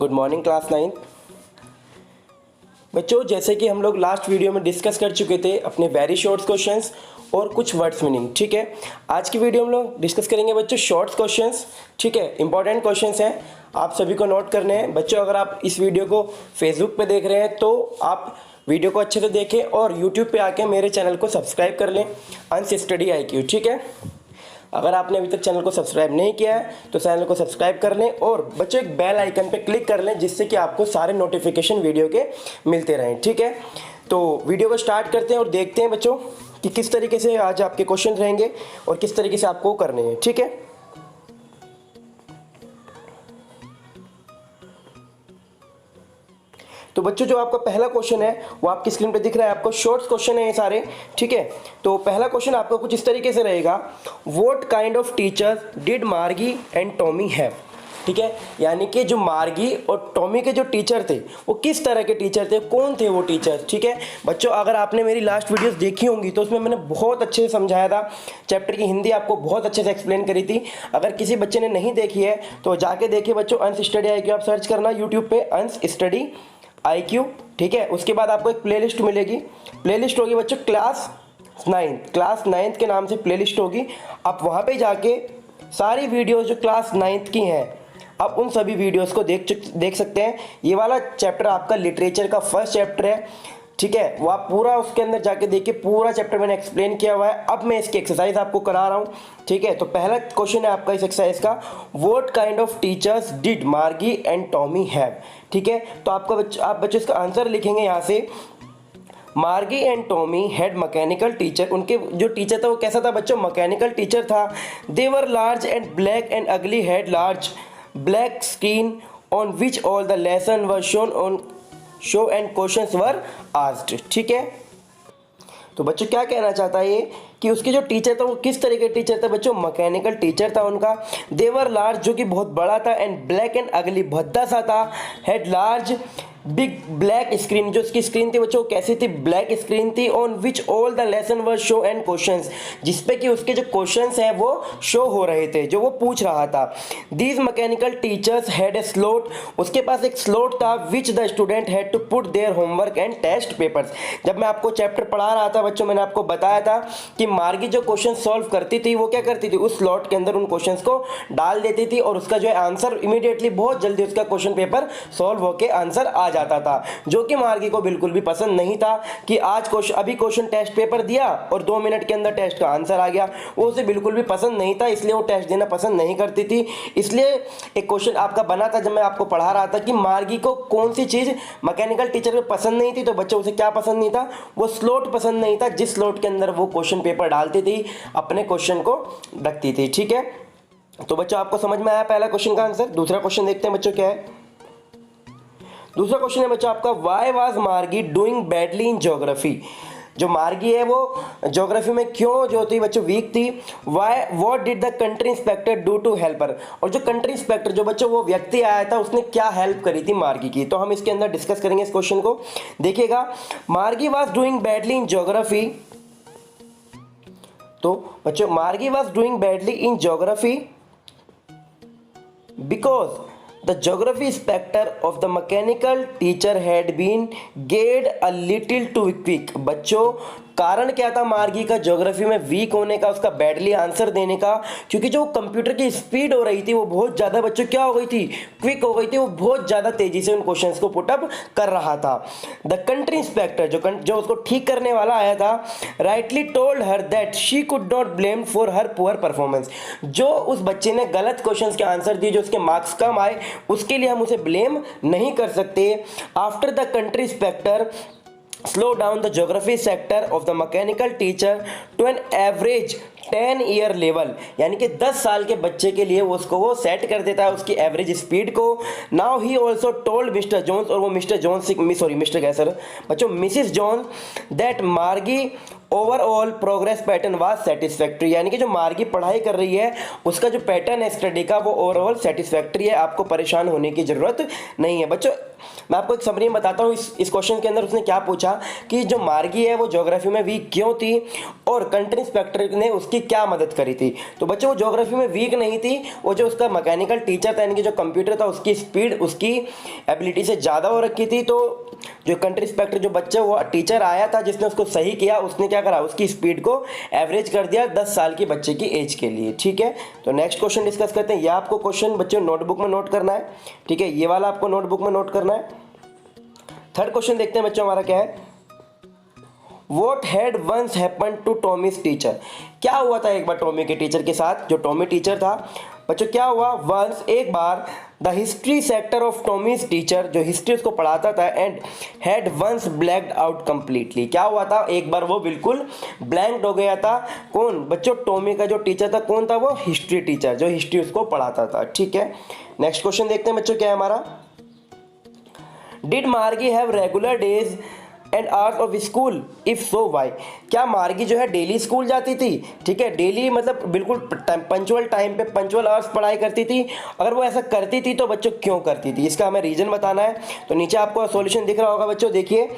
Good morning class 9। बच्चों, जैसे कि हम लोग लास्ट वीडियो में डिस्कस कर चुके थे अपने वेरी शॉर्ट क्वेश्चंस और कुछ वर्ड्स मीनिंग। ठीक है, आज की वीडियो में हम लोग डिस्कस करेंगे बच्चों शॉर्ट क्वेश्चंस। ठीक है, इंपॉर्टेंट क्वेश्चंस हैं, आप सभी को नोट करने हैं। बच्चों, अगर आप इस वीडियो को फेसबुक पे देख रहे हैं तो आप वीडियो को अच्छे से देखें और यूट्यूब पे आके मेरे चैनल को सब्सक्राइब कर लें, अंश स्टडी IQ। ठीक है, अगर आपने अभी तक चैनल को सब्सक्राइब नहीं किया है तो चैनल को सब्सक्राइब कर लें और बच्चों एक बेल आइकन पे क्लिक कर लें, जिससे कि आपको सारे नोटिफिकेशन वीडियो के मिलते रहें। ठीक है, तो वीडियो को स्टार्ट करते हैं और देखते हैं बच्चों कि किस तरीके से आज आपके क्वेश्चन रहेंगे और किस तरीके से आपको करने हैं। ठीक है, तो बच्चों जो आपका पहला क्वेश्चन है वो आपकी स्क्रीन पे दिख रहा है आपको। शॉर्ट क्वेश्चन है ये सारे। ठीक है, तो पहला क्वेश्चन आपका कुछ इस तरीके से रहेगा, what kind of teachers did मार्गी एंड टॉमी हैव। ठीक है, यानी कि जो मार्गी और टॉमी के जो टीचर थे वो किस तरह के टीचर थे, कौन थे वो टीचर। ठीक है बच्चों, अगर आपने मेरी लास्ट वीडियोस देखी होंगी तो उसमें मैंने बहुत अच्छे से समझाया था, चैप्टर की हिंदी आपको बहुत अच्छे से एक्सप्लेन करी थी। अगर किसी बच्चे ने नहीं देखी है तो जाके देखिए बच्चों, अंश स्टडी IQ आप सर्च करना यूट्यूब पे, अंश स्टडी IQ। ठीक है, उसके बाद आपको एक प्लेलिस्ट मिलेगी, प्लेलिस्ट होगी बच्चों क्लास 9 के नाम से प्लेलिस्ट होगी। आप वहाँ पे जाके सारी वीडियोस जो क्लास 9 की हैं आप उन सभी वीडियोस को देख सकते हैं। ये वाला चैप्टर आपका लिटरेचर का फर्स्ट चैप्टर है। ठीक है, वो आप पूरा उसके अंदर जाके देखिए, पूरा चैप्टर मैंने एक्सप्लेन किया हुआ है। अब मैं इसकी एक्सरसाइज आपको करा रहा हूँ। ठीक है, तो पहला क्वेश्चन है आपका इस एक्सरसाइज का, what kind of teachers did मार्गी एंड टॉमी हैव। ठीक है, तो आप बच्चों इसका आंसर लिखेंगे यहाँ से, मार्गी and Tommy had mechanical teacher. उनके जो टीचर था वो कैसा था बच्चों, मैकेनिकल टीचर था। दे वर लार्ज एंड ब्लैक एंड अगली, had large black screen on which all the lesson were shown on show and questions were asked. ठीक है, तो बच्चों क्या कहना चाहता है ये कि उसके जो टीचर था वो किस तरह के टीचर था बच्चों, मैकेनिकल टीचर था उनका। देवर लार्ज जो कि बहुत बड़ा था, एंड ब्लैक एंड अगली भद्दा सा था। Had large big black screen, जो उसकी स्क्रीन थी बच्चों कैसी थी, ब्लैक स्क्रीन थी। On which all the lesson were show and questions, जिसपे कि उसके जो क्वेश्चंस हैं वो शो हो रहे थे, जो वो पूछ रहा था। These mechanical teachers had a slot, उसके पास एक स्लॉट था, which the student had to put their homework and test papers. जब मैं आपको चैप्टर पढ़ा रहा था बच्चों, मैंने आपको बताया था कि मार्गी जो क्वेश्चन सॉल्व करती थी वो क्या करती थी, उस स्लॉट के अंदर उन क्वेश्चंस को डाल देती थी और उसका जो है आंसर इमीडिएटली बहुत जल्दी उसका क्वेश्चन पेपर सॉल्व होके आंसर आ जाता था, जो कि मार्गी को बिल्कुल भी पसंद नहीं था कि आज अभी क्वेश्चन टेस्ट पेपर दिया और 2 मिनट के अंदर टेस्ट का आंसर आ गया। वो उसे बिल्कुल भी पसंद नहीं था, इसलिए वो टेस्ट देना पसंद नहीं करती थी। इसलिए एक क्वेश्चन आपका बना था जब मैं आपको पढ़ा रहा था कि मार्गी को कौन सी चीज मैकेनिकल टीचर को पसंद नहीं थी, तो बच्चों उसे क्या पसंद नहीं था, वो स्लॉट पसंद नहीं था, जिस स्लॉट के अंदर वो क्वेश्चन पेपर डालती थी, अपने क्वेश्चन को रखती थी। ठीक है, तो बच्चों आपको समझ में आया पहला क्वेश्चन का आंसर। दूसरा क्वेश्चन देखते हैं बच्चों क्या है। दूसरा क्वेश्चन है बच्चों आपका, व्हाई वाज मार्गी डूइंग बैडली इन ज्योग्राफी। जो मार्गी है वो ज्योग्राफी में क्यों जो थी बच्चों वीक थी। Why what did the country inspector do to help her, और जो कंट्री इंस्पेक्टर जो बच्चों वो व्यक्ति आया था उसने क्या हेल्प करी थी मार्गी की, तो हम इसके अंदर डिस्कस करेंगे इस क्वेश्चन को। देखिएगा, मार्गी was doing badly in geography, तो बच्चों मार्गी was doing badly in geography because the geography inspector of the mechanical teacher had been get a little too quick। बच्चों कारण क्या था मार्गी का ज्योग्राफी में वीक होने का, उसका बैडली आंसर देने का, क्योंकि जो कंप्यूटर की स्पीड हो रही थी वो बहुत ज़्यादा बच्चों क्या हो गई थी, क्विक हो गई थी। वो बहुत ज़्यादा तेजी से उन क्वेश्चंस को पुटअप कर रहा था। द कंट्री इंस्पेक्टर जो उसको ठीक करने वाला आया था, rightly told her that she could not blame for her poor performance. जो उस बच्चे ने गलत क्वेश्चंस के आंसर दिए, जो उसके मार्क्स कम आए, उसके लिए हम उसे ब्लेम नहीं कर सकते। After the country inspector slow down the geography sector of the mechanical teacher to an average 10-year level, यानी कि 10 साल के बच्चे के लिए वो सेट कर देता है उसकी एवरेज स्पीड को। Now he also told Mr Jones, और वो मिस्टर जोन्स, सॉरी मिस्टर क्या सर बच्चों, Mrs Jones, that Margie overall progress pattern was satisfactory, यानी कि जो मार्गी पढ़ाई कर रही है उसका जो पैटर्न है स्टडी का वो ओवरऑल सेटिस्फैक्ट्री है, आपको परेशान होने की जरूरत नहीं है। बच्चों मैं आपको एक समरी में बताता हूँ इस क्वेश्चन के अंदर उसने क्या पूछा कि जो मार्गी है वो ज्योग्राफी में वीक क्यों थी और कंट्री इंस्पेक्टर ने उसकी क्या मदद करी थी। तो बच्चों वो ज्योग्राफी में वीक नहीं थी, वो जो उसका मैकेनिकल टीचर था यानी कि जो कंप्यूटर था उसकी स्पीड उसकी एबिलिटी से ज़्यादा हो रखी थी। तो जो कंट्री इंस्पेक्टर जो बच्चा वो टीचर आया था जिसने उसको सही किया, उसने क्या करा उसकी स्पीड को एवरेज कर दिया 10 साल की बच्चे की एज के लिए। ठीक है, तो नेक्स्ट क्वेश्चन डिस्कस करते हैं। यह आपको क्वेश्चन बच्चों नोटबुक में नोट करना है। ठीक है, ये वाला आपको नोटबुक में नोट करना है। थर्ड क्वेश्चन देखते हैं बच्चों हमारा क्या है। What had once happened to Tommy's teacher? क्या हुआ था एक बार टॉमी के टीचर के साथ, जो टॉमी टीचर था बच्चों क्या हुआ वंस एक बार the history sector of Tommy's teacher, जो हिस्ट्री उसको पढ़ाता था and had once blanked out completely. क्या हुआ था एक बार वो बिल्कुल ब्लैंक्ड हो गया था। कौन बच्चों, टॉमी का जो टीचर था कौन था वो हिस्ट्री टीचर जो हिस्ट्री उसको पढ़ाता था। ठीक है, नेक्स्ट क्वेश्चन देखते हैं बच्चों क्या है हमारा। Did Margie have regular days and hours of school, if so why. क्या मार्गी जो है डेली स्कूल जाती थी। ठीक है, डेली मतलब बिल्कुल पंचुअल टाइम पे पंचुअल आवर्स पढ़ाई करती थी। अगर वो ऐसा करती थी तो बच्चों क्यों करती थी, इसका हमें रीजन बताना है। तो नीचे आपको सॉल्यूशन दिख रहा होगा बच्चों, देखिए।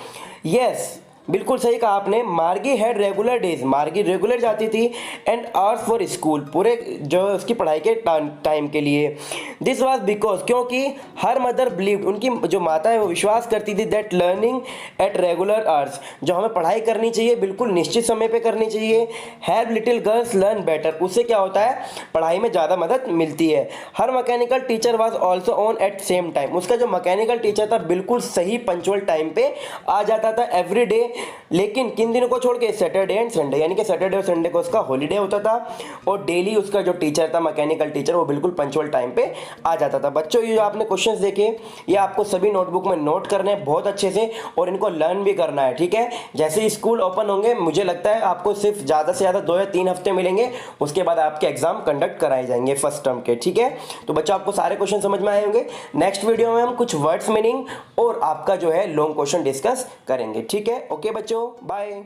यस बिल्कुल सही कहा आपने, मार्गी हैड रेगुलर डेज, मार्गी रेगुलर जाती थी एंड आवर्स फॉर स्कूल, पूरे जो उसकी पढ़ाई के टाइम के लिए। दिस वाज बिकॉज, क्योंकि हर मदर बिलीव्ड, उनकी जो माता है वो विश्वास करती थी that learning at regular hours, जो हमें पढ़ाई करनी चाहिए बिल्कुल निश्चित समय पे करनी चाहिए। Have little girls learn better, उससे क्या होता है पढ़ाई में ज़्यादा मदद मिलती है। Her mechanical teacher was also on at same time, उसका जो मैकेनिकल टीचर था बिल्कुल सही पंचुअल टाइम पे आ जाता था एवरी डे, लेकिन किन दिनों को छोड़ के सैटरडे एंड संडे, यानी कि सैटरडे और संडे को उसका हॉलीडे होता था और डेली उसका जो टीचर था मैकेनिकल टीचर वो बिल्कुल पंचुअल टाइम पे आ जाता था। बच्चों ये जो आपने क्वेश्चंस देखे ये आपको सभी नोटबुक में नोट करने हैं बहुत अच्छे से और इनको लर्न भी करना है। ठीक है, जैसे ही स्कूल ओपन होंगे मुझे लगता है आपको सिर्फ ज़्यादा से ज़्यादा 2 या 3 हफ्ते मिलेंगे, उसके बाद आपके एग्जाम कंडक्ट कराए जाएंगे फर्स्ट टर्म के। ठीक है, तो बच्चों आपको सारे क्वेश्चन समझ में आए होंगे। नेक्स्ट वीडियो में हम कुछ वर्ड्स मीनिंग और आपका जो है लॉन्ग क्वेश्चन डिस्कस करेंगे। ठीक है, ओके बच्चों, बाय।